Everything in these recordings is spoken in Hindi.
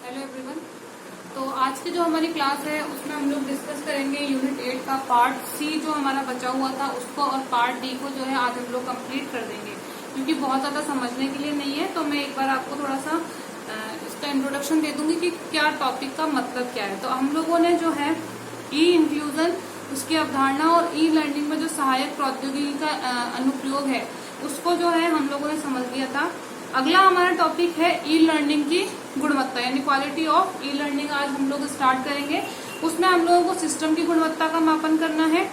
Hello everyone. तो आज की जो हमारी क्लास है उसमें हम लोग डिस्कस करेंगे यूनिट 8 का पार्ट सी जो हमारा बचा हुआ था उसको, और पार्ट डी को जो है आज हम लोग कंप्लीट कर देंगे क्योंकि बहुत ज्यादा समझने के लिए नहीं है। तो मैं एक बार आपको थोड़ा सा इसका इंट्रोडक्शन दे दूंगी कि क्या टॉपिक का मतलब क्या है। तो हम लोगों ने जो है ई इंक्लूजन, उसकी अवधारणा और ई लर्निंग में जो सहायक प्रौद्योगिकी का अनुप्रयोग है उसको जो है हम लोगों ने समझ लिया था। अगला हमारा टॉपिक है ई लर्निंग की गुणवत्ता यानी क्वालिटी ऑफ ई लर्निंग। आज हम लोग स्टार्ट करेंगे। उसमें हम लोगों को सिस्टम की गुणवत्ता का मापन करना है,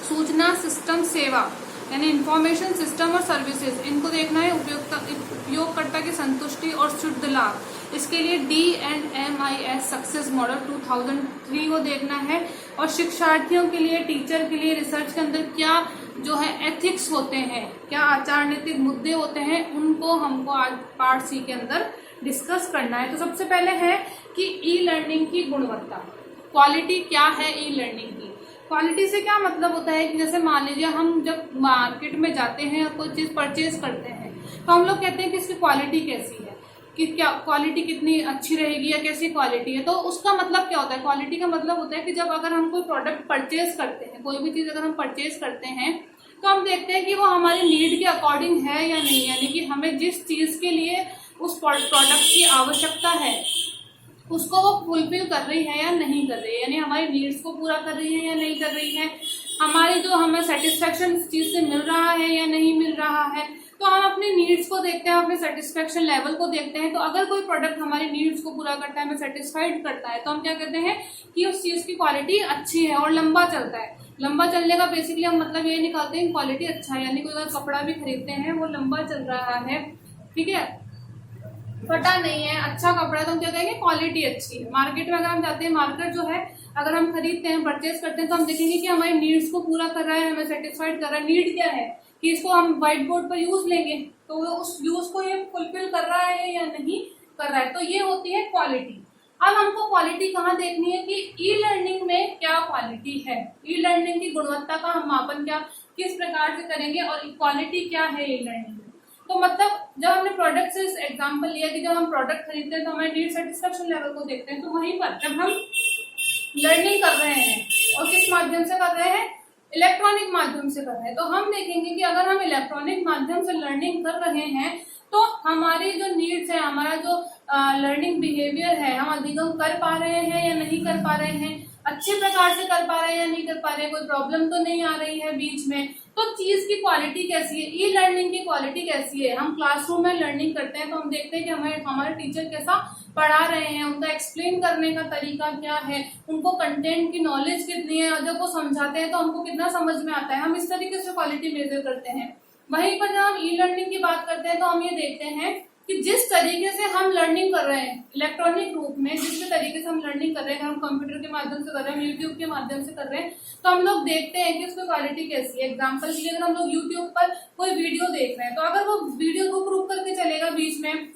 सूचना सिस्टम सेवा यानी इंफॉर्मेशन सिस्टम और सर्विसेज, इनको देखना है, उपयोगकर्ता की संतुष्टि और शुद्ध लाभ, इसके लिए DNMIS सक्सेस मॉडल 2003 को देखना है। और शिक्षार्थियों के लिए, टीचर के लिए रिसर्च के अंदर क्या जो है एथिक्स होते हैं, क्या आचार नीतिक मुद्दे होते हैं, उनको हमको आज पार्ट सी के अंदर डिस्कस करना है। तो सबसे पहले है कि ई लर्निंग की गुणवत्ता, क्वालिटी क्या है ई लर्निंग की। क्वालिटी से क्या मतलब होता है कि जैसे मान लीजिए हम जब मार्केट में जाते हैं और कोई चीज परचेज करते हैं तो हम लोग कहते हैं कि इसकी क्वालिटी कैसी है, कि क्या क्वालिटी कितनी अच्छी रहेगी या कैसी क्वालिटी है। तो उसका मतलब क्या होता है, क्वालिटी का मतलब होता है कि जब अगर हम कोई प्रोडक्ट परचेज करते हैं, कोई भी चीज अगर हम परचेज करते हैं तो हम देखते हैं कि वो हमारी नीड के अकॉर्डिंग है या नहीं, यानी कि हमें जिस चीज के लिए उस प्रोडक्ट की आवश्यकता है उसको वो फुलफिल कर रही है या नहीं कर रही है, यानी हमारी नीड्स को पूरा कर रही है या नहीं कर रही है, हमारी जो हमें सेटिस्फेक्शन इस चीज से मिल रहा है या नहीं मिल रहा है। तो हम अपनी नीड्स को देखते हैं, अपने सेटिस्फेक्शन लेवल को देखते हैं। तो अगर कोई प्रोडक्ट हमारी नीड्स को पूरा करता है, हमें सेटिस्फाइड करता है, तो हम क्या कहते हैं कि उस चीज की क्वालिटी अच्छी है और लंबा चलता है। लंबा चलने का बेसिकली हम मतलब ये निकालते हैं क्वालिटी अच्छा है, यानी कोई अगर कपड़ा भी खरीदते हैं वो लंबा चल रहा है, ठीक है, फटा नहीं है, अच्छा कपड़ा है, तो हम क्या कहेंगे क्वालिटी अच्छी है। मार्केट में अगर हम जाते हैं, मार्केट जो है अगर हम खरीदते हैं, परचेज करते हैं, तो हम देखेंगे कि हमारी नीड्स को पूरा कर रहा है, हमें सेटिस्फाइड कर रहा है। नीड क्या है कि इसको हम व्हाइट बोर्ड पर यूज लेंगे तो वो उस यूज को ये फुलफिल कर रहा है या नहीं कर रहा है, तो ये होती है क्वालिटी। अब हमको क्वालिटी कहाँ देखनी है कि ई लर्निंग में क्या क्वालिटी है, ई लर्निंग की गुणवत्ता का हम मापन क्या किस प्रकार से करेंगे और क्वालिटी क्या है ई लर्निंग में। तो मतलब जब हमने प्रोडक्ट से एग्जांपल लिया कि जब हम प्रोडक्ट खरीदते हैं तो हमारे नीड सेटिस्फेक्शन लेवल को देखते हैं, तो वहीं पर जब हम लर्निंग कर रहे हैं और किस माध्यम से कर रहे हैं, इलेक्ट्रॉनिक माध्यम से कर रहे हैं, तो हम देखेंगे कि अगर हम इलेक्ट्रॉनिक माध्यम से लर्निंग कर रहे हैं तो हमारी जो नीड्स है, हमारा जो लर्निंग बिहेवियर है, हम अधिगम कर पा रहे हैं या नहीं कर पा रहे हैं, अच्छे प्रकार से कर पा रहे हैं या नहीं कर पा रहे हैं, कोई प्रॉब्लम तो नहीं आ रही है बीच में। तो चीज की क्वालिटी कैसी है, ई लर्निंग की क्वालिटी कैसी है। हम क्लासरूम में लर्निंग करते हैं तो हम देखते हैं कि हमारे टीचर कैसा पढ़ा रहे हैं, उनका एक्सप्लेन करने का तरीका क्या है, उनको कंटेंट की नॉलेज कितनी है, और जब वो समझाते हैं तो हमको कितना समझ में आता है, हम इस तरीके से क्वालिटी मेजर करते हैं। वहीं पर जब हम ई लर्निंग की बात करते हैं तो हम ये देखते हैं कि जिस तरीके से हम लर्निंग कर रहे हैं इलेक्ट्रॉनिक रूप में, जिस तरीके से हम लर्निंग कर रहे हैं, हम कंप्यूटर के माध्यम से कर रहे हैं, यूट्यूब के माध्यम से कर रहे हैं, तो हम लोग देखते हैं कि उसकी क्वालिटी कैसी है। एग्जाम्पल के लिए अगर हम लोग यूट्यूब पर कोई वीडियो देख रहे हैं तो अगर वो वीडियो को रुक करके चलेगा बीच में,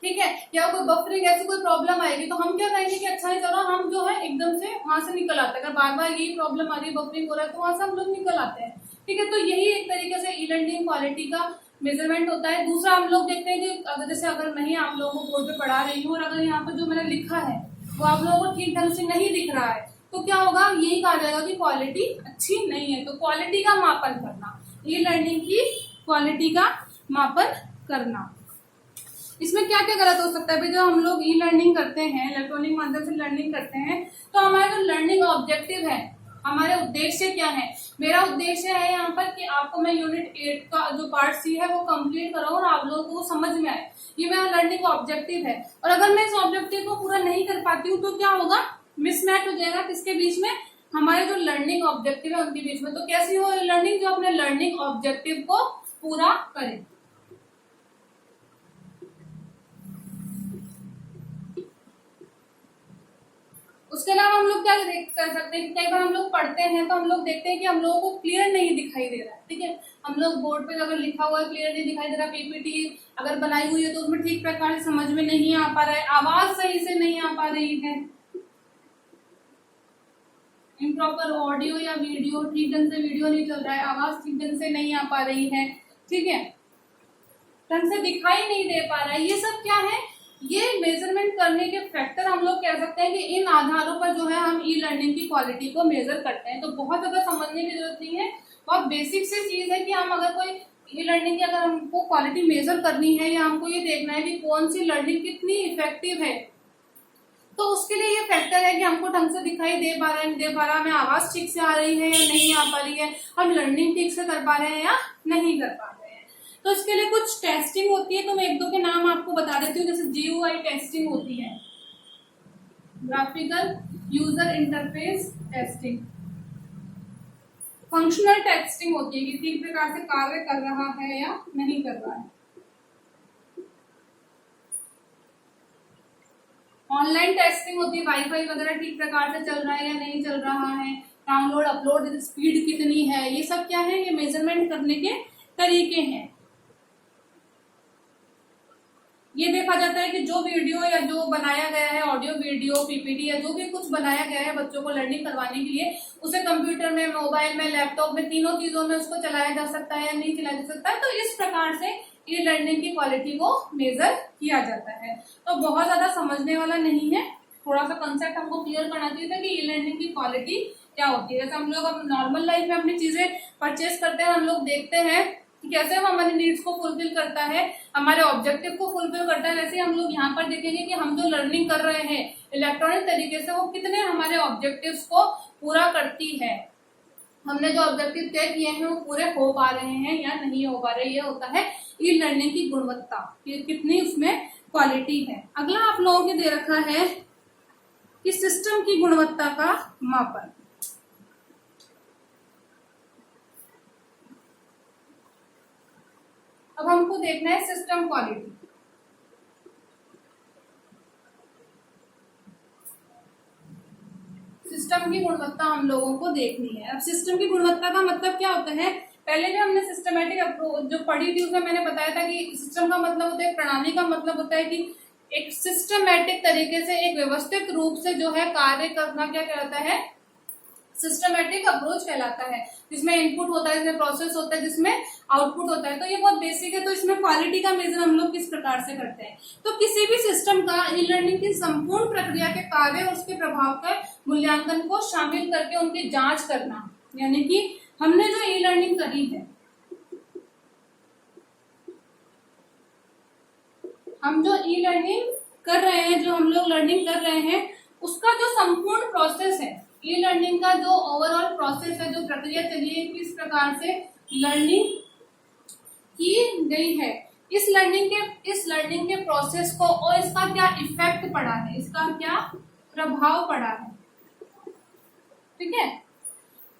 ठीक है, या कोई बफरिंग ऐसी कोई प्रॉब्लम आएगी तो हम क्या कहेंगे कि अच्छा नहीं चल रहा, हम जो है एकदम से वहां से निकल आते हैं। अगर बार बार यही प्रॉब्लम आ रही है, बफरिंग हो रहा है, तो वहां से हम लोग निकल आते हैं, ठीक है। तो यही एक तरीके से ई लर्निंग क्वालिटी का मेजरमेंट होता है। दूसरा हम लोग देखते हैं कि अगर मैं आप लोगों को बोर्ड पे पढ़ा रही हूँ और अगर यहाँ पर जो मैंने लिखा है वो आप लोगों को ठीक ढंग से नहीं दिख रहा है तो क्या होगा, यही कहा जाएगा कि क्वालिटी अच्छी नहीं है। तो क्वालिटी का मापन करना, ई लर्निंग की क्वालिटी का मापन करना, इसमें क्या क्या गलत हो सकता है। जब हम लोग ई लर्निंग करते हैं, इलेक्ट्रॉनिक माध्यम से लर्निंग करते हैं, तो हमारा जो लर्निंग ऑब्जेक्टिव है, हमारे उद्देश्य क्या है। मेरा उद्देश्य है यहाँ पर कि आपको मैं यूनिट 8 का जो पार्ट सी है वो कंप्लीट कराऊं और आप लोगों को समझ में आए, ये मेरा लर्निंग ऑब्जेक्टिव है। और अगर मैं इस ऑब्जेक्टिव को पूरा नहीं कर पाती हूँ तो क्या होगा, मिसमैच हो जाएगा किसके बीच में, हमारे जो लर्निंग ऑब्जेक्टिव है उनके बीच में। तो कैसी हो लर्निंग, जो अपने लर्निंग ऑब्जेक्टिव को पूरा करे। उसके अलावा हम लोग क्या कर सकते हैं, कई बार हम लोग पढ़ते हैं तो हम लोग देखते हैं कि हम लोगों को क्लियर नहीं दिखाई दे रहा है, ठीक है, हम लोग बोर्ड पे अगर लिखा हुआ है क्लियर नहीं दिखाई दे रहा, पीपीटी अगर बनाई हुई है तो उसमें ठीक प्रकार से समझ में नहीं आ पा रहा है, आवाज सही से नहीं आ पा रही है, इम्प्रॉपर ऑडियो या वीडियो, ठीक ढंग से वीडियो नहीं चल रहा है, आवाज ठीक ढंग से नहीं आ पा रही है, ठीक है, ढंग से दिखाई नहीं दे पा रहा है, ये सब क्या है, ये मेजरमेंट करने के फैक्टर हम लोग कह सकते हैं कि इन आधारों पर जो है हम ई लर्निंग की क्वालिटी को मेजर करते हैं। तो बहुत ज्यादा समझने की जरूरत नहीं है, बहुत बेसिक सी चीज है कि हम अगर कोई ई लर्निंग की अगर हमको क्वालिटी मेजर करनी है या हमको ये देखना है कि कौन सी लर्निंग कितनी इफेक्टिव है, तो उसके लिए ये फैक्टर है कि हमको ढंग से दिखाई दे पा रहा है, दे पा रहा, हमें आवाज ठीक से आ रही है या नहीं आ पा रही है, हम लर्निंग ठीक से कर पा रहे हैं या नहीं कर पा रहे हैं। तो इसके लिए कुछ टेस्टिंग होती है, तो मैं एक दो के नाम आपको बता देती हूँ। जैसे GUI टेस्टिंग होती है, graphical user interface testing. Functional testing होती है कि ठीक प्रकार से कार्य कर रहा है या नहीं कर रहा है। ऑनलाइन टेस्टिंग होती है, वाईफाई वगैरह ठीक प्रकार से चल रहा है या नहीं चल रहा है, डाउनलोड अपलोड स्पीड कितनी है, ये सब क्या है, ये मेजरमेंट करने के तरीके हैं। ये देखा जाता है कि जो वीडियो या जो बनाया गया है, ऑडियो वीडियो PPT या जो भी कुछ बनाया गया है बच्चों को लर्निंग करवाने के लिए, उसे कंप्यूटर में, मोबाइल में, लैपटॉप में, तीनों चीजों में उसको चलाया जा सकता है या नहीं चलाया जा सकता है। तो इस प्रकार से ई लर्निंग की क्वालिटी को मेजर किया जाता है। तो बहुत ज्यादा समझने वाला नहीं है, थोड़ा सा कंसेप्ट हमको क्लियर करना चाहिए था कि ई लर्निंग की क्वालिटी क्या होती है। जैसे हम लोग अब नॉर्मल लाइफ में अपनी चीजें परचेज करते हैं, हम लोग देखते हैं कि कैसे वो हमारी नीड्स को फुलफिल करता है, हमारे ऑब्जेक्टिव को फुलफिल करता है। वैसे हम लोग यहाँ पर देखेंगे कि हम जो लर्निंग कर रहे हैं इलेक्ट्रॉनिक तरीके से, वो कितने हमारे ऑब्जेक्टिव्स को पूरा करती है, हमने जो ऑब्जेक्टिव तय किए हैं वो पूरे हो पा रहे हैं या नहीं हो पा रहे। ये होता है ई लर्निंग की गुणवत्ता, कितनी उसमें क्वालिटी है। अगला आप लोगों के दे रखा है कि सिस्टम की गुणवत्ता का मापन। अब हमको देखना है सिस्टम क्वालिटी। सिस्टम की गुणवत्ता हम लोगों को देखनी है। अब सिस्टम की गुणवत्ता का मतलब क्या होता है, पहले जो हमने सिस्टमेटिक अप्रोच जो पढ़ी थी उसमें मैंने बताया था कि सिस्टम का मतलब होता है, प्रणाली का मतलब होता है कि एक सिस्टमेटिक तरीके से, एक व्यवस्थित रूप से जो है कार्य करना क्या कहलाता है, सिस्टमेटिक अप्रोच कहलाता है। जिसमें इनपुट होता है, जिसमें प्रोसेस होता है, जिसमें आउटपुट होता है। तो ये बहुत बेसिक है। तो इसमें क्वालिटी का मेजर हम लोग किस प्रकार से करते हैं, तो किसी भी सिस्टम का ई लर्निंग की संपूर्ण प्रक्रिया के कार्य और उसके प्रभाव का मूल्यांकन को शामिल करके उनकी जांच करना। यानी कि हमने जो ई लर्निंग करी है, हम जो ई लर्निंग कर रहे हैं, जो हम लोग लर्निंग कर रहे हैं, उसका जो संपूर्ण प्रोसेस है, ई लर्निंग का जो ओवरऑल प्रोसेस है, जो प्रक्रिया चली है, किस प्रकार से लर्निंग की गई है, इस लर्निंग के प्रोसेस को और इसका क्या इफेक्ट पड़ा है, इसका क्या प्रभाव पड़ा है, ठीक है,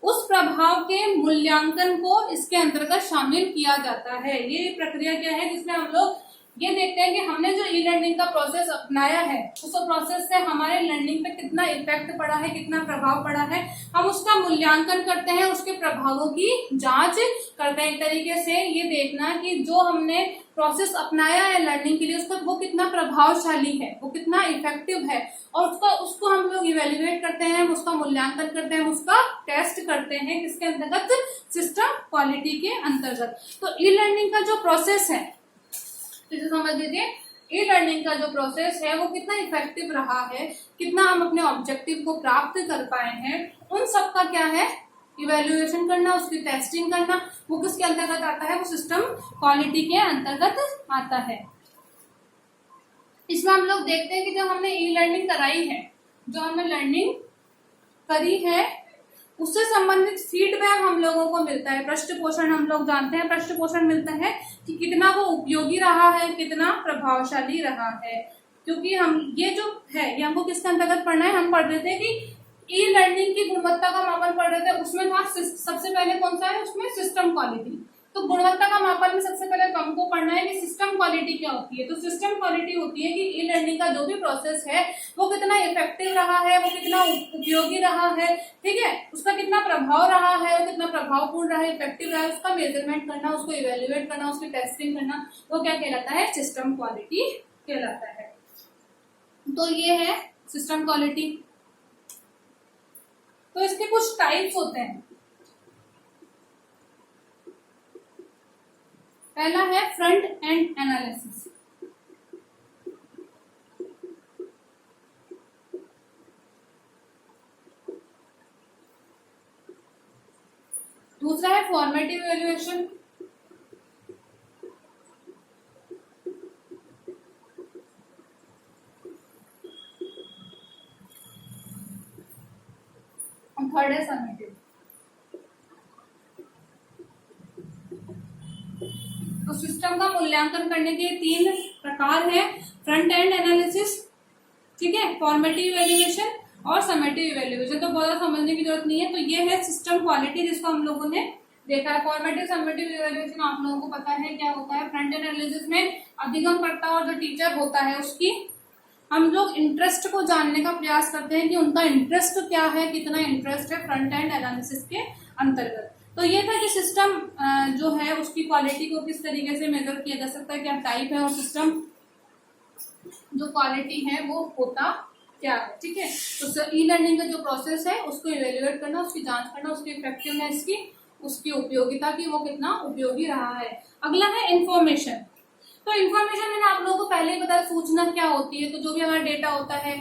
उस प्रभाव के मूल्यांकन को इसके अंतर्गत शामिल किया जाता है। ये प्रक्रिया क्या है जिसमें हम लोग ये देखते हैं कि हमने जो ई लर्निंग का प्रोसेस अपनाया है, उस प्रोसेस से हमारे लर्निंग पे कितना इफेक्ट पड़ा है, कितना प्रभाव पड़ा है, हम उसका मूल्यांकन करते हैं, उसके प्रभावों की जांच करते हैं। एक तरीके से ये देखना कि जो हमने प्रोसेस अपनाया है लर्निंग के लिए, उसका वो कितना प्रभावशाली है, वो कितना इफेक्टिव है, और उसको हम लोग इवेल्युएट करते हैं, उसका मूल्यांकन करते हैं, उसका टेस्ट करते हैं, किसके अंतर्गत, सिस्टम क्वालिटी के अंतर्गत। तो ई लर्निंग का जो प्रोसेस है, इसे समझ लीजिए, ई लर्निंग का जो प्रोसेस है वो कितना इफेक्टिव रहा है, कितना हम अपने ऑब्जेक्टिव को प्राप्त कर पाए हैं, उन सब का क्या है, इवेल्युएशन करना, उसकी टेस्टिंग करना। वो किसके अंतर्गत आता है, वो सिस्टम क्वालिटी के अंतर्गत आता है। इसमें हम लोग देखते हैं कि जब हमने ई लर्निंग कराई है, जो हमने लर्निंग करी है, उससे संबंधित फीडबैक हम लोगों को मिलता है। पृष्ठ पोषण हम लोग जानते हैं, पृष्ठ पोषण मिलता है कि कितना वो उपयोगी रहा है, कितना प्रभावशाली रहा है। क्योंकि हम ये जो है ये हमको किसके अंतर्गत पढ़ना है, हम पढ़ रहे थे कि ई लर्निंग की गुणवत्ता का मापन पढ़ रहे थे, उसमें था सबसे पहले कौन सा है, उसमें सिस्टम क्वालिटी। तो गुणवत्ता का मापन में सबसे पहले हमको पढ़ना है कि सिस्टम क्वालिटी क्या होती है। तो सिस्टम क्वालिटी होती है कि ई लर्निंग का जो भी प्रोसेस है वो कितना इफेक्टिव रहा है, वो कितना उपयोगी रहा है, ठीक है, उसका कितना प्रभाव रहा है, वो कितना प्रभावपूर्ण रहा है, इफेक्टिव रहा है, उसका मेजरमेंट करना, उसको इवेल्युएट करना, उसकी टेस्टिंग करना, वो क्या कहलाता है, सिस्टम क्वालिटी कहलाता है। तो ये है सिस्टम क्वालिटी। तो इसके कुछ टाइप्स होते हैं। पहला है फ्रंट एंड एनालिसिस। दूसरा है फॉर्मेटिव इवैल्यूएशन। थर्ड है समेटिव। तो सिस्टम का मूल्यांकन करने के 3 प्रकार है, फ्रंट एंड एनालिसिस, ठीक है, फॉर्मेटिव इवैल्यूएशन और समेटिव इवैल्यूएशन। तो बहुत समझने की जरूरत नहीं है। तो ये है सिस्टम क्वालिटी जिसको हम लोगों ने देखा है। फॉर्मेटिव समेटिव इवैल्यूएशन आप लोगों को पता है क्या होता है। फ्रंट एंड एनालिसिस में अधिगमकर्ता और जो टीचर होता है उसकी हम लोग इंटरेस्ट को जानने का प्रयास करते हैं कि उनका इंटरेस्ट क्या है, कितना इंटरेस्ट है फ्रंट एंड एनालिसिस के अंतर्गत। तो ये था कि सिस्टम जो है उसकी क्वालिटी को किस तरीके से मेजर किया जा सकता है, क्या टाइप है, और सिस्टम जो क्वालिटी है वो होता क्या है, ठीक है। तो ई लर्निंग का जो प्रोसेस है उसको इवेल्युएट करना, उसकी जांच करना, उसकी इफेक्टिवनेस की, उसकी उपयोगिता की, वो कितना उपयोगी रहा है। अगला है इंफॉर्मेशन। तो इन्फॉर्मेशन मैंने आप लोगों को पहले ही बताया, सूचना क्या होती है। तो जो भी हमारा डेटा होता है,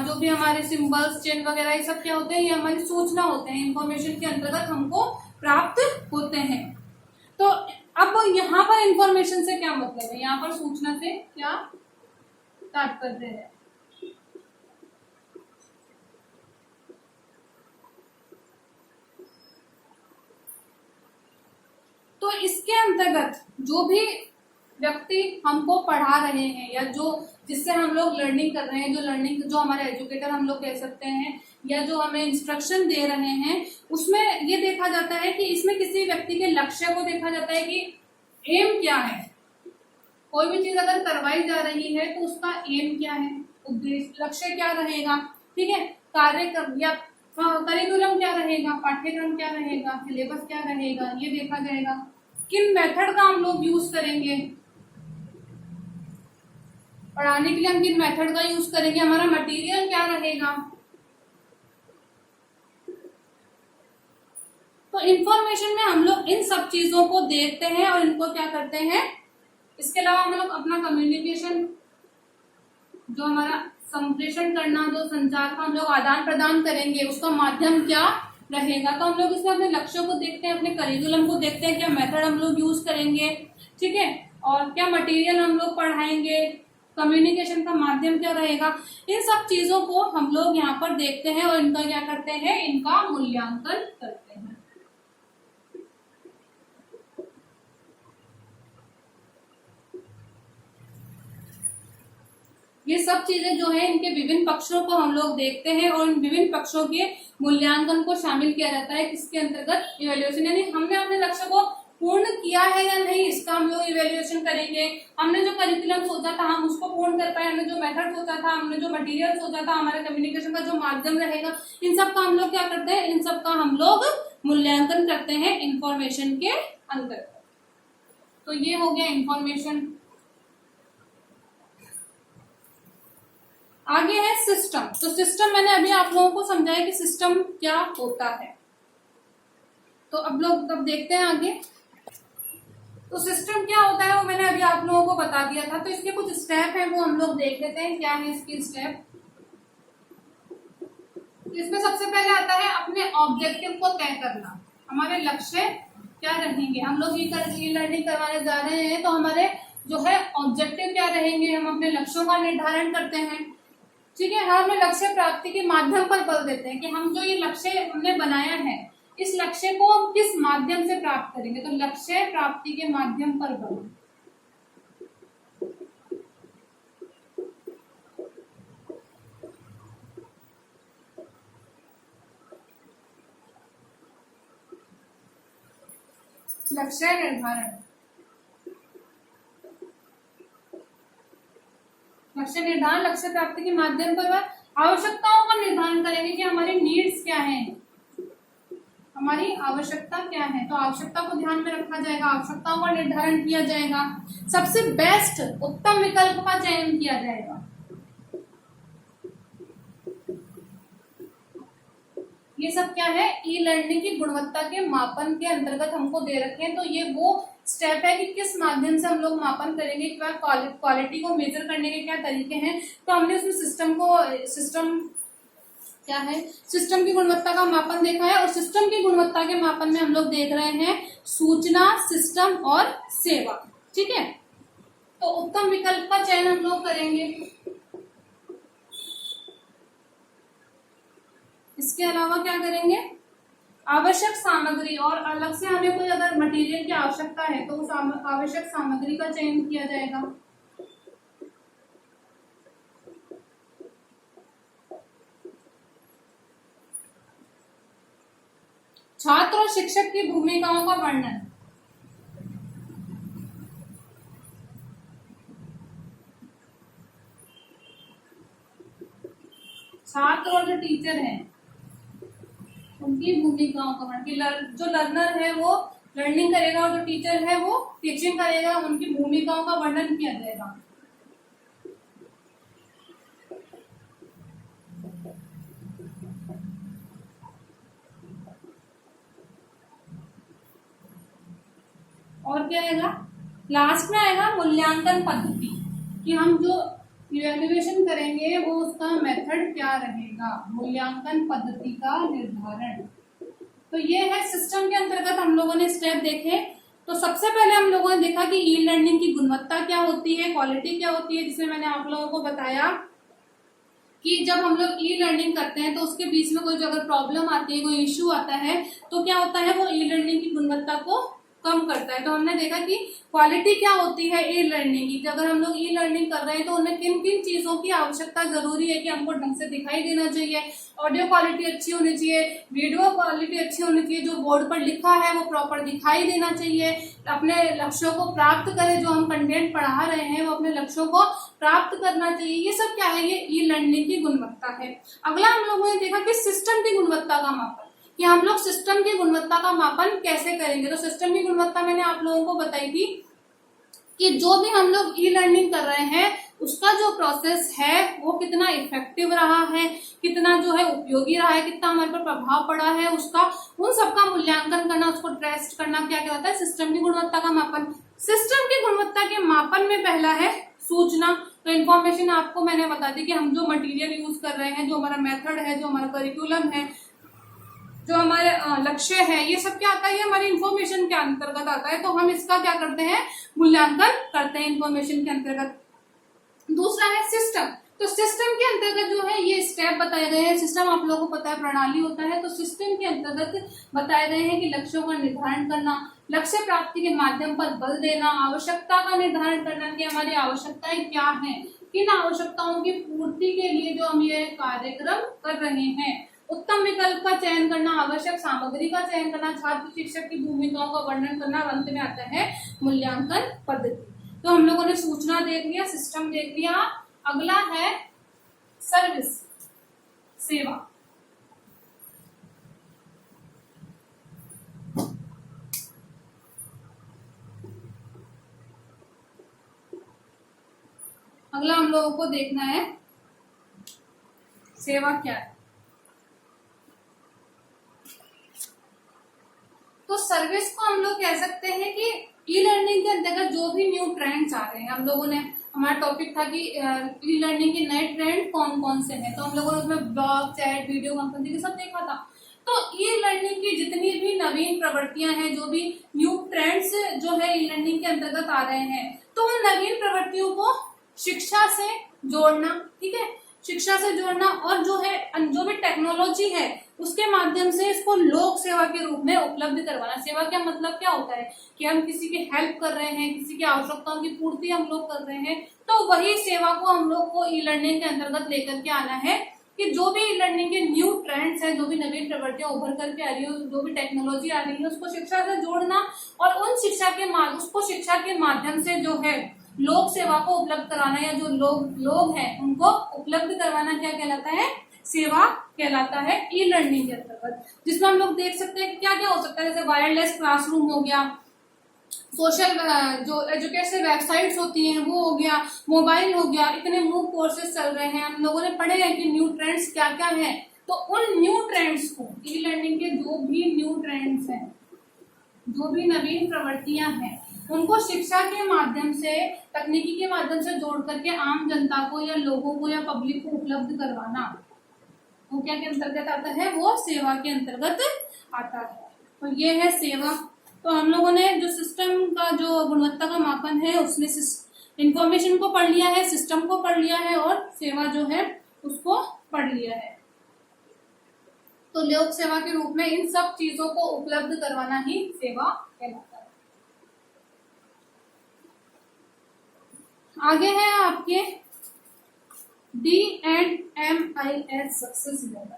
जो भी हमारे सिंबल्स, चिन्ह वगैरह, ये सब क्या होते हैं, ये हमारी सूचना होते हैं, इन्फॉर्मेशन के अंतर्गत हमको प्राप्त होते हैं। तो अब यहाँ पर इन्फॉर्मेशन से क्या मतलब है, यहाँ पर सूचना से क्या तात्पर्य है। तो इसके अंतर्गत जो भी व्यक्ति हमको पढ़ा रहे हैं या जो जिससे हम लोग लर्निंग कर रहे हैं, जो हमारे एजुकेटर हम लोग कह सकते हैं, या जो हमें इंस्ट्रक्शन दे रहे हैं, उसमें ये देखा जाता है कि इसमें किसी व्यक्ति के लक्ष्य को देखा जाता है कि एम क्या है। कोई भी चीज अगर करवाई जा रही है तो उसका एम क्या है, उद्देश्य, लक्ष्य क्या रहेगा, ठीक है, कार्यक्रम या करिकुलम क्या रहेगा, पाठ्यक्रम क्या रहेगा, सिलेबस क्या रहेगा, ये देखा जाएगा। किन मेथड का हम लोग यूज करेंगे पढ़ाने के लिए, हम किन मेथड का यूज करेंगे, हमारा मटेरियल क्या रहेगा। तो इंफॉर्मेशन में हम लोग इन सब चीजों को देखते हैं और इनको क्या करते हैं। इसके अलावा हम लोग अपना कम्युनिकेशन, जो हमारा संप्रेषण करना, जो संचार का हम लोग आदान प्रदान करेंगे, उसका माध्यम क्या रहेगा। तो हम लोग इसमें अपने लक्ष्यों को देखते हैं, अपने करिकुलम को देखते हैं, क्या मेथड हम लोग यूज करेंगे, ठीक है, और क्या मटेरियल हम लोग पढ़ाएंगे, कम्युनिकेशन का माध्यम क्या रहेगा। इन सब चीजों को हम लोग यहाँ पर देखते हैं और इनका क्या करते हैं, इनका मूल्यांकन करते हैं। ये सब चीजें जो है, इनके विभिन्न पक्षों को हम लोग देखते हैं और इन विभिन्न पक्षों के मूल्यांकन को शामिल किया जाता है किसके अंतर्गत, इवैल्यूएशन। यानी हमने अपने लक्ष्य को पूर्ण किया है या नहीं, इसका हम लोग इवैल्यूएशन करेंगे। हमने जो करिकुलम सोचा था हम उसको पूर्ण कर पाए, हमने जो मेथड सोचा था, हमने जो मटेरियल सोचा था, हमारा कम्युनिकेशन का जो माध्यम रहेगा, इन सब का हम लोग क्या करते हैं, इन सब का हम लोग मूल्यांकन करते हैं इंफॉर्मेशन के अंतर्गत। तो ये हो गया इंफॉर्मेशन। आगे है सिस्टम। तो सिस्टम मैंने अभी आप लोगों को समझाया कि सिस्टम क्या होता है। तो अब देखते हैं आगे। तो सिस्टम क्या होता है वो मैंने अभी आप लोगों को बता दिया था। तो इसके कुछ स्टेप हैं वो हम लोग देख लेते हैं, क्या है इसकी स्टेप। इसमें सबसे पहले आता है अपने ऑब्जेक्टिव को तय करना, हमारे लक्ष्य क्या रहेंगे। हम लोग ये लर्निंग करवाने जा रहे हैं तो हमारे जो है ऑब्जेक्टिव क्या रहेंगे, हम अपने लक्ष्यों का निर्धारण करते हैं, ठीक है। हम अपने लक्ष्य प्राप्ति के माध्यम पर बल देते हैं कि हम जो ये लक्ष्य हमने बनाया है, इस लक्ष्य को हम किस माध्यम से प्राप्त करेंगे। तो लक्ष्य प्राप्ति के माध्यम पर बल। लक्ष्य निर्धारण, लक्ष्य निर्धारण, लक्ष्य प्राप्ति के माध्यम पर आवश्यकताओं का निर्धारण करेंगे कि हमारी नीड्स क्या है, हमारी आवश्यकता क्या है। तो आवश्यकता को ध्यान में रखा जाएगा, आवश्यकताओं का निर्धारण किया जाएगा, सबसे बेस्ट उत्तम विकल्प का चयन किया जाएगा। ये सब क्या है, ई लर्निंग की गुणवत्ता के मापन के अंतर्गत हमको दे रखे हैं। तो ये वो स्टेप है कि किस माध्यम से हम लोग मापन करेंगे, क्या क्वालिटी को मेजर करने के क्या तरीके हैं। तो हमने उसमें सिस्टम क्या है, सिस्टम की गुणवत्ता का मापन देखा है, और सिस्टम की गुणवत्ता के मापन में हम लोग देख रहे हैं सूचना, सिस्टम और सेवा। ठीक है, तो उत्तम विकल्प का चयन हम लोग करेंगे। इसके अलावा क्या करेंगे, आवश्यक सामग्री, और अलग से हमें कोई अगर मटेरियल की आवश्यकता है तो उस आवश्यक सामग्री का चयन किया जाएगा। छात्र और शिक्षक की भूमिकाओं का वर्णन, छात्र और जो टीचर हैं उनकी भूमिकाओं का वर्णन, जो लर्नर है वो लर्निंग करेगा और जो टीचर है वो टीचिंग करेगा, उनकी भूमिकाओं का वर्णन किया जाएगा। और क्या आएगा, लास्ट में आएगा मूल्यांकन पद्धति, कि हम जो इवैल्यूएशन करेंगे वो उसका मेथड क्या रहेगा, मूल्यांकन पद्धति का निर्धारण। तो ये है सिस्टम के अंतर्गत हम लोगों ने स्टेप देखे। तो सबसे पहले हम लोगों ने देखा कि ई लर्निंग की गुणवत्ता क्या होती है, क्वालिटी क्या होती है, जिसमें मैंने आप लोगों को बताया कि जब हम लोग ई लर्निंग करते हैं तो उसके बीच में कोई अगर प्रॉब्लम आती है, कोई इश्यू आता है, तो क्या होता है, वो ई लर्निंग की गुणवत्ता को कम करता है। तो हमने देखा कि क्वालिटी क्या होती है ई लर्निंग की, अगर हम लोग ई लर्निंग कर रहे हैं तो उनमें किन किन चीजों की आवश्यकता जरूरी है, कि हमको ढंग से दिखाई देना चाहिए, ऑडियो क्वालिटी अच्छी होनी चाहिए, वीडियो क्वालिटी अच्छी होनी चाहिए, जो बोर्ड पर लिखा है वो प्रॉपर दिखाई देना चाहिए, अपने लक्ष्यों को प्राप्त करें, जो हम कंटेंट पढ़ा रहे हैं वो अपने लक्ष्यों को प्राप्त करना चाहिए। ये सब क्या है, ये ई लर्निंग की गुणवत्ता है। अगला हम लोगों ने देखा कि सिस्टम की गुणवत्ता का मापन, कि हम लोग सिस्टम की गुणवत्ता का मापन कैसे करेंगे। तो सिस्टम की गुणवत्ता मैंने आप लोगों को बताई थी कि जो भी हम लोग ई लर्निंग कर रहे हैं उसका जो प्रोसेस है वो कितना इफेक्टिव रहा है, कितना जो है उपयोगी रहा है, कितना हमारे पर प्रभाव पड़ा है उसका, उन सबका मूल्यांकन करना, उसको टेस्ट करना, क्या कहलाता है, सिस्टम की गुणवत्ता का मापन। सिस्टम की गुणवत्ता के मापन में पहला है सूचना। तो इन्फॉर्मेशन आपको मैंने बता दी कि हम जो मटेरियल यूज कर रहे हैं, जो हमारा मेथड है, जो हमारा करिकुलम है, जो हमारे लक्ष्य है, ये सब क्या आता है, ये हमारी इन्फॉर्मेशन के अंतर्गत आता है। तो हम इसका क्या करते हैं, मूल्यांकन करते हैं इन्फॉर्मेशन के अंतर्गत। दूसरा है सिस्टम। तो सिस्टम के अंतर्गत जो है ये स्टेप बताए गए हैं। सिस्टम आप लोगों को पता है प्रणाली होता है, तो सिस्टम के अंतर्गत बताए गए हैं कि लक्ष्यों का निर्धारण करना, लक्ष्य प्राप्ति के माध्यम पर बल देना, आवश्यकता का निर्धारण करना कि हमारी आवश्यकताएं क्या हैं, किन आवश्यकताओं की पूर्ति के लिए जो हम ये कार्यक्रम कर रहे हैं, उत्तम विकल्प का चयन करना, आवश्यक सामग्री का चयन करना, छात्र शिक्षक की भूमिकाओं का वर्णन करना, अंत में आता है मूल्यांकन पद्धति। तो हम लोगों ने सूचना देख लिया, सिस्टम देख लिया। अगला है सर्विस, सेवा। अगला हम लोगों को देखना है सेवा क्या है। तो सर्विस को हम लोग कह सकते हैं कि ई लर्निंग के अंतर्गत जो भी न्यू ट्रेंड्स आ रहे हैं, हम लोगों ने, हमारा टॉपिक था कि ई लर्निंग के नए ट्रेंड कौन कौन से हैं, तो हम लोगों ने उसमें ब्लॉग, चैट, वीडियो कॉन्फ्रेंसिंग सब देखा था। तो ई लर्निंग की जितनी भी नवीन प्रवृत्तियां हैं, जो भी न्यू ट्रेंड्स जो है ई लर्निंग के अंतर्गत आ रहे हैं, तो उन नवीन प्रवृत्तियों को शिक्षा से जोड़ना, ठीक है, शिक्षा से जोड़ना, और जो है जो भी टेक्नोलॉजी है उसके माध्यम से इसको लोक सेवा के रूप में उपलब्ध करवाना। सेवा का मतलब क्या होता है कि हम किसी की हेल्प कर रहे हैं, किसी की आवश्यकताओं की पूर्ति हम लोग कर रहे हैं, तो वही सेवा को हम लोग को ई लर्निंग के अंतर्गत लेकर के आना है कि जो भी ई लर्निंग के न्यू ट्रेंड्स है, जो भी नवीन प्रवृत्तियां उभर करके आ रही है, जो भी टेक्नोलॉजी आ रही है, उसको शिक्षा से जोड़ना, और उन शिक्षा के उसको शिक्षा के माध्यम से जो है लोक सेवा को उपलब्ध कराना, या जो लोग हैं उनको उपलब्ध करवाना, क्या कहलाता है, सेवा कहलाता है ई लर्निंग के अंतर्गत। जिसमें हम लोग देख सकते हैं क्या क्या हो सकता है, जैसे वायरलेस क्लासरूम हो गया, सोशल जो एजुकेशन वेबसाइट्स होती हैं वो हो गया, मोबाइल हो गया, इतने मूव कोर्सेज चल रहे हैं, हम लोगों ने पढ़े हैं कि न्यू ट्रेंड्स क्या क्या हैं। तो उन न्यू ट्रेंड्स को, ई लर्निंग के जो भी न्यू ट्रेंड्स हैं, जो भी नवीन प्रवृत्तियां हैं, उनको शिक्षा के माध्यम से, तकनीकी के माध्यम से जोड़ करके आम जनता को या लोगों को या पब्लिक को उपलब्ध करवाना, वो क्या के अंतर्गत आता है, वो सेवा के अंतर्गत आता है। तो ये है सेवा। तो हम लोगों ने जो सिस्टम का जो गुणवत्ता का मापन है उसमें इंफॉर्मेशन को पढ़ लिया है, सिस्टम को पढ़ लिया है और सेवा जो है उसको पढ़ लिया है। तो लोक सेवा के रूप में इन सब चीजों को उपलब्ध करवाना ही सेवा कहलाता है। आगे है आपके D&MIS सक्सेस मॉडल।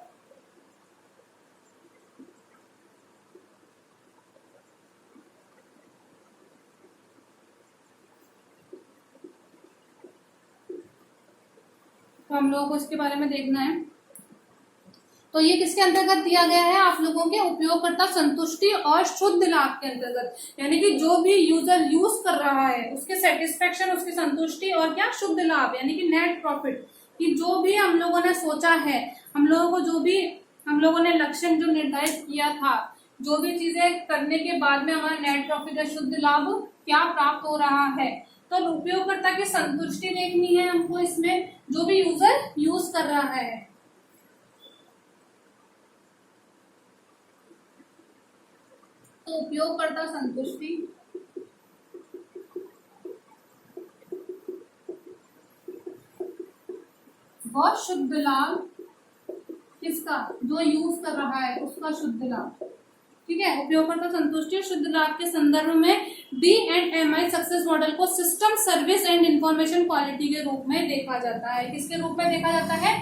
तो हम लोगों को इसके बारे में देखना है। तो ये किसके अंतर्गत दिया गया है, आप लोगों के उपयोगकर्ता संतुष्टि और शुद्ध लाभ के अंतर्गत, यानी कि जो भी यूजर यूज कर रहा है उसके सेटिस्फेक्शन, उसकी संतुष्टि और क्या शुद्ध लाभ यानी कि नेट प्रॉफिट, कि जो भी हम लोगों ने सोचा है, हम लोगों को जो भी हम लोगों ने लक्ष्य जो निर्धारित किया था, जो भी चीजें करने के बाद में हमारा नेट प्रॉफिट या शुद्ध लाभ क्या प्राप्त हो रहा है, तो उपयोगकर्ता की संतुष्टि देखनी है हमको इसमें, जो भी यूजर यूज कर रहा है। तो उपयोगकर्ता संतुष्टि व शुद्ध लाभ किसका, जो यूज कर रहा है उसका शुद्ध लाभ। ठीक है, उपयोगकर्ता संतुष्टि और शुद्ध लाभ के संदर्भ में D&MI सक्सेस मॉडल को system, service and information quality के रूप में देखा जाता है। किसके रूप में देखा जाता है,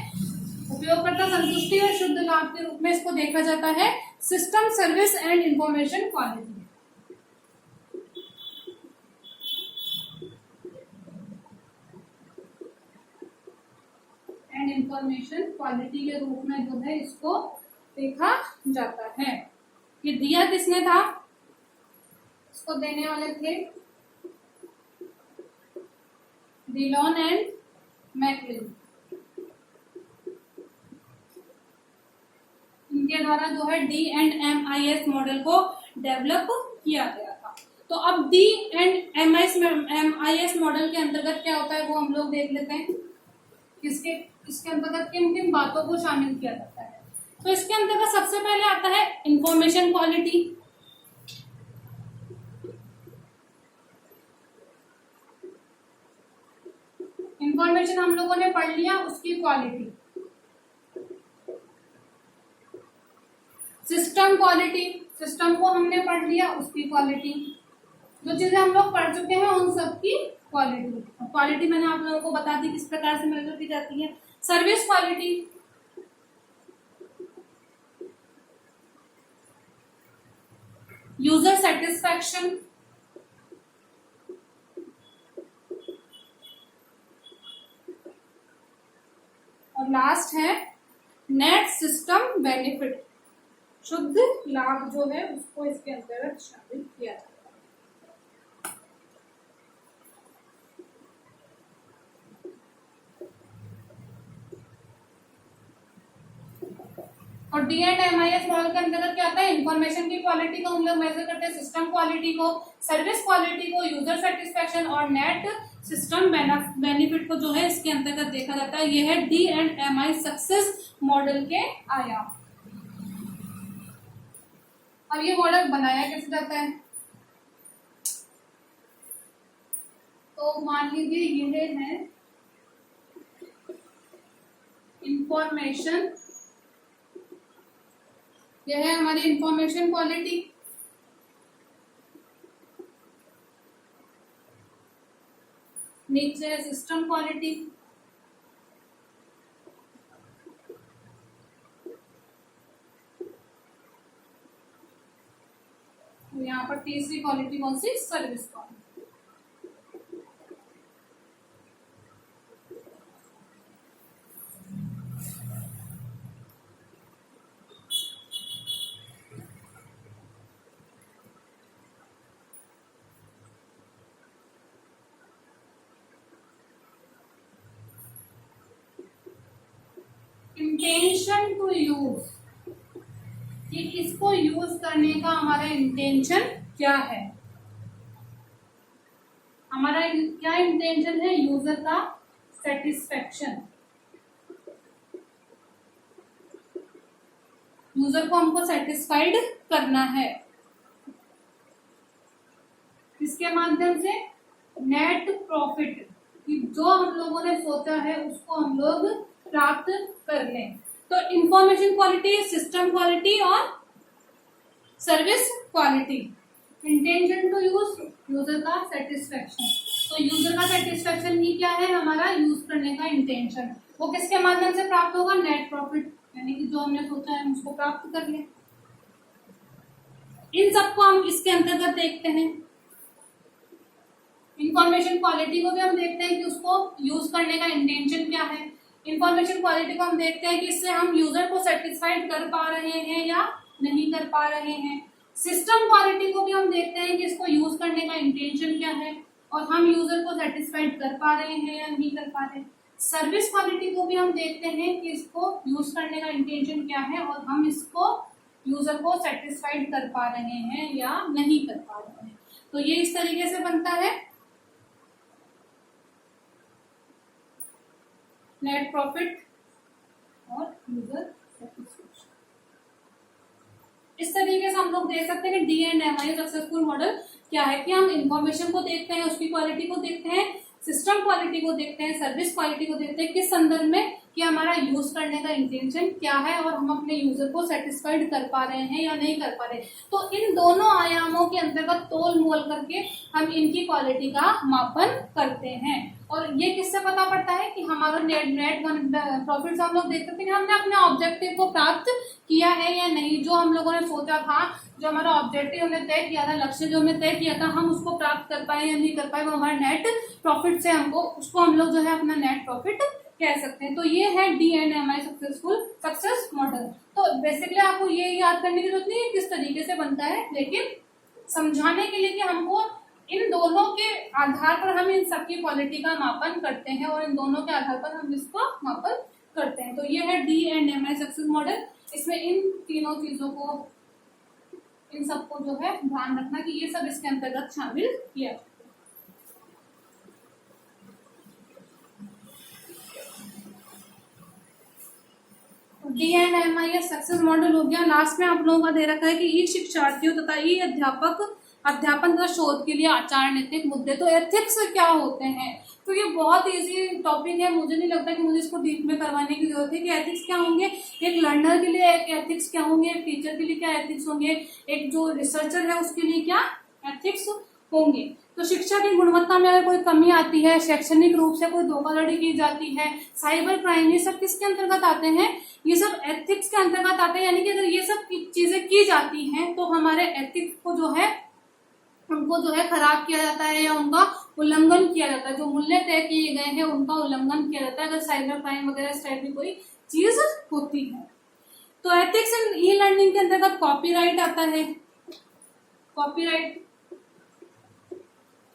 उपयोगकर्ता संतुष्टि और शुद्ध लाभ के रूप में इसको देखा जाता है, system, service and information quality. And information quality के रूप में जो है इसको देखा जाता है। ये दिया किसने था, इसको देने वाले थे डिलॉन एंड मैकलिन। इनके द्वारा जो है D&MIS मॉडल को डेवलप किया गया था। तो अब D&MIS मॉडल के अंतर्गत क्या होता है वो हम लोग देख लेते हैं। इसके अंतर्गत किन किन बातों को शामिल किया जाता है। तो इसके अंतर्गत सबसे पहले आता है इंफॉर्मेशन क्वालिटी। इंफॉर्मेशन हम लोगों ने पढ़ लिया, उसकी क्वालिटी। सिस्टम क्वालिटी, सिस्टम को हमने पढ़ लिया, उसकी क्वालिटी। जो चीजें हम लोग पढ़ चुके हैं उन सब की क्वालिटी। क्वालिटी मैंने आप लोगों को बता दी किस प्रकार से मेजर की जाती है। सर्विस क्वालिटी, यूजर सेटिस्फैक्शन, और लास्ट है नेट सिस्टम बेनिफिट, शुद्ध लाभ जो है उसको इसके अंतर्गत शामिल किया जाता है। और D&MIS मॉडल के अंतर्गत क्या आता है, इंफॉर्मेशन की क्वालिटी को हम लोग मेजर करते हैं, सिस्टम क्वालिटी को, सर्विस क्वालिटी को, यूजर सेटिस्फैक्शन और नेट सिस्टम बेनिफिट को जो है इसके अंतर्गत देखा जाता है। ये है D&MI सक्सेस मॉडल के आयाम। अब ये मॉडल बनाया कैसे जाता है, तो मान लीजिए ये है इंफॉर्मेशन, यह है हमारी इंफॉर्मेशन क्वालिटी। नीचे है सिस्टम क्वालिटी, यहाँ पर तीसरी क्वालिटी कौन सी, service quality. Intention to use, कि इसको यूज करने का हमारा इंटेंशन क्या है, हमारा क्या इंटेंशन है, यूजर का सेटिस्फैक्शन। यूजर को हमको सेटिस्फाइड करना है। इसके माध्यम से नेट प्रॉफिट, जो हम लोगों ने सोचा है उसको हम लोग प्राप्त कर लें। तो इंफॉर्मेशन क्वालिटी, सिस्टम क्वालिटी और service quality. Intention to use, user का सेटिस्फेक्शन। तो यूजर का सेटिस्फेक्शन ही क्या है, हमारा यूज करने का इंटेंशन। वो किसके माध्यम से प्राप्त होगा, नेट प्रॉफिट, यानी कि जो हमने सोचा है हम उसको प्राप्त कर लें। इन सबको हम इसके अंतर्गत देखते हैं। इंफॉर्मेशन क्वालिटी को भी हम देखते हैं कि उसको यूज करने का इंटेंशन क्या है। इंफॉर्मेशन क्वालिटी को हम देखते हैं कि इससे हम यूजर को सेटिस्फाइड कर पा रहे हैं या नहीं कर पा रहे हैं। सिस्टम क्वालिटी को भी हम देखते हैं कि इसको यूज करने का इंटेंशन क्या है और हम यूजर को सेटिस्फाइड कर पा रहे हैं या नहीं कर पा रहे। सर्विस क्वालिटी को भी हम देखते हैं कि इसको यूज करने का इंटेंशन क्या है और हम इसको यूजर को सेटिस्फाइड कर पा रहे हैं या नहीं कर पा रहे हैं। तो ये इस तरीके से बनता है नेट प्रॉफिट और यूजर सेटिस्फेक्शन। इस तरीके से हम लोग देख सकते हैं कि D&MI सक्सेसफुल मॉडल क्या है, कि हम इंफॉर्मेशन को देखते हैं, उसकी क्वालिटी को देखते हैं, सिस्टम क्वालिटी को देखते हैं, सर्विस क्वालिटी को देखते हैं, किस संदर्भ में कि हमारा यूज करने का इंटेंशन क्या है और हम अपने यूजर को सेटिस्फाइड कर पा रहे हैं या नहीं कर पा रहे। तो इन दोनों आयामों के अंतर्गत तोल मोल करके हम इनकी क्वालिटी का मापन करते हैं। और ये किससे पता पड़ता है कि हमारा नेट प्रॉफिट से हम लोग देख सकते हैं कि हमने अपने ऑब्जेक्टिव को प्राप्त किया है या नहीं। जो हम लोगों ने सोचा था, जो हमारा ऑब्जेक्टिव हमने तय किया था, लक्ष्य जो हमने तय किया था, हम उसको प्राप्त कर पाए या नहीं कर पाए, वो हमारे नेट प्रॉफिट से उसको हम लोग जो है अपना नेट प्रॉफिट कह सकते हैं। तो ये है D&MI सक्सेस मॉडल। तो बेसिकली आपको ये याद करने की जरूरत नहीं है किस तरीके से बनता है, लेकिन समझाने के लिए कि हमको इन दोनों के आधार पर हम इन सबकी क्वालिटी का मापन करते हैं और इन दोनों के आधार पर हम इसको मापन करते हैं। तो ये है D&MI सक्सेस मॉडल। इसमें इन तीनों चीजों को, इन सबको जो है ध्यान रखना कि ये सब इसके अंतर्गत शामिल किया। D&MI सक्सेस मॉडल हो गया। लास्ट में आप लोगों का दे रखा है कि ई शिक्षार्थियों तथा ई अध्यापन तथा शोध के लिए आचार नैतिक मुद्दे। तो एथिक्स क्या होते हैं, तो ये बहुत इजी टॉपिक है, मुझे नहीं लगता कि मुझे इसको डीप में करवाने की जरूरत है कि एथिक्स क्या होंगे। एक लर्नर के लिए एक एथिक्स क्या होंगे, एक टीचर के लिए क्या एथिक्स होंगे, एक जो रिसर्चर है उसके लिए क्या एथिक्स होंगे। तो शिक्षा की गुणवत्ता में अगर कोई कमी आती है, शैक्षणिक रूप से कोई धोखाधड़ी की जाती है, साइबर क्राइम, ये सब किसके अंतर्गत आते हैं, ये सब एथिक्स के अंतर्गत आते हैं। यानी कि अगर ये सब चीजें की जाती हैं तो हमारे एथिक्स को जो है उनको जो है खराब किया जाता है या उनका उल्लंघन किया जाता है। जो मूल्य तय किए गए हैं उनका उल्लंघन किया जाता है अगर साइबर क्राइम वगैरह इस टाइप की कोई चीज होती है। तो एथिक्स इन ई लर्निंग के अंतर्गत कॉपीराइट आता है। कॉपीराइट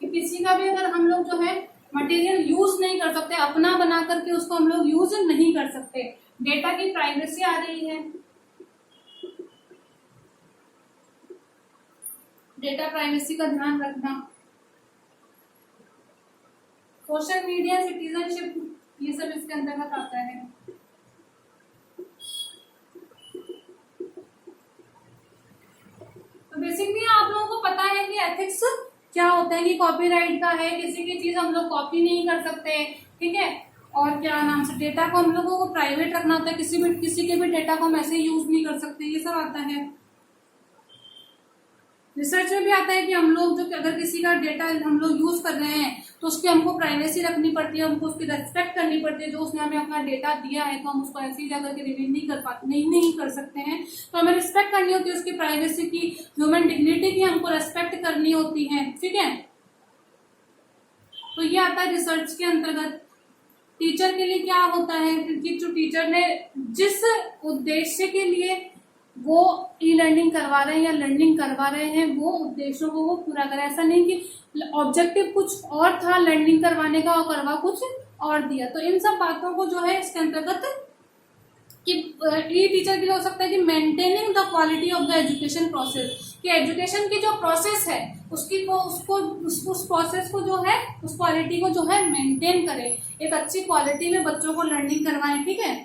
किसी का भी अगर हम लोग जो है मटेरियल यूज नहीं कर सकते, अपना बना करके उसको हम लोग यूज नहीं कर सकते। डेटा की प्राइवेसी आ रही है, डेटा प्राइवेसी का ध्यान रखना। सोशल मीडिया सिटीजनशिप, ये सब इसके अंतर्गत आता है। तो बेसिकली आप लोगों को पता है कि एथिक्स क्या होता है, कि कॉपीराइट का है, किसी की चीज हम लोग कॉपी नहीं कर सकते, ठीक है। और क्या नाम से डेटा को हम लोगों को प्राइवेट रखना होता है, किसी के भी डेटा को हम ऐसे यूज नहीं कर सकते, ये सब आता है। रिसर्च में भी आता है कि हम लोग जो अगर किसी का डेटा हम लोग यूज कर रहे हैं तो उसकी हमको प्राइवेसी रखनी पड़ती है, हमको उसकी रेस्पेक्ट करनी पड़ती है। जो उसने हमें अपना डेटा दिया है तो हम उसको ऐसी जगह के रिवील नहीं कर पाते, नहीं कर सकते हैं। तो हमें रिस्पेक्ट करनी होती है उसकी प्राइवेसी की, ह्यूमन डिग्निटी की हमको रेस्पेक्ट करनी होती है, ठीक है। तो ये आता है रिसर्च के अंतर्गत। टीचर के लिए क्या होता है कि जो टीचर ने जिस उद्देश्य के लिए वो ई लर्निंग करवा रहे हैं या लर्निंग करवा रहे हैं वो उद्देश्यों को वो पूरा करे। ऐसा नहीं कि ऑब्जेक्टिव कुछ और था लर्निंग करवाने का और करवा कुछ और दिया। तो इन सब बातों को जो है इसके अंतर्गत कि ई टीचर के लिए हो सकता है कि maintaining the quality of the education process, कि एजुकेशन की जो प्रोसेस है उस प्रोसेस को जो है उस क्वालिटी को जो है मेंटेन करे, एक अच्छी क्वालिटी में बच्चों को लर्निंग करवाएं, ठीक है।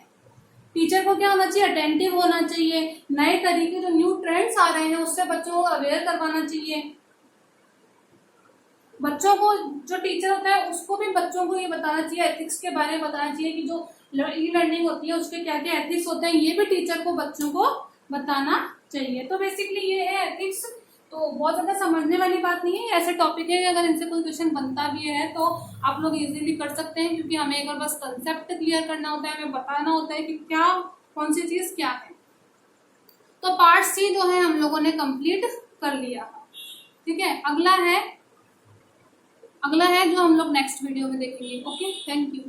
टीचर को क्या होना चाहिए, अटेंटिव होना चाहिए, नए तरीके जो न्यू ट्रेंड्स आ रहे हैं उससे बच्चों को अवेयर करवाना चाहिए। बच्चों को, जो टीचर होता है उसको भी बच्चों को ये बताना चाहिए, एथिक्स के बारे में बताना चाहिए कि जो ई लर्निंग होती है उसके क्या क्या एथिक्स होते हैं, ये भी टीचर को बच्चों को बताना चाहिए। तो बेसिकली ये है एथिक्स। तो बहुत ज्यादा समझने वाली बात नहीं है, ऐसे टॉपिक है अगर इनसे कोई क्वेश्चन बनता भी है तो आप लोग इजीली कर सकते हैं, क्योंकि हमें एक बार बस कंसेप्ट क्लियर करना होता है, हमें बताना होता है कि क्या कौन सी चीज क्या है। तो पार्ट सी जो है हम लोगों ने कंप्लीट कर लिया। ठीक है, अगला है जो हम लोग नेक्स्ट वीडियो में देखेंगे। Okay, thank you.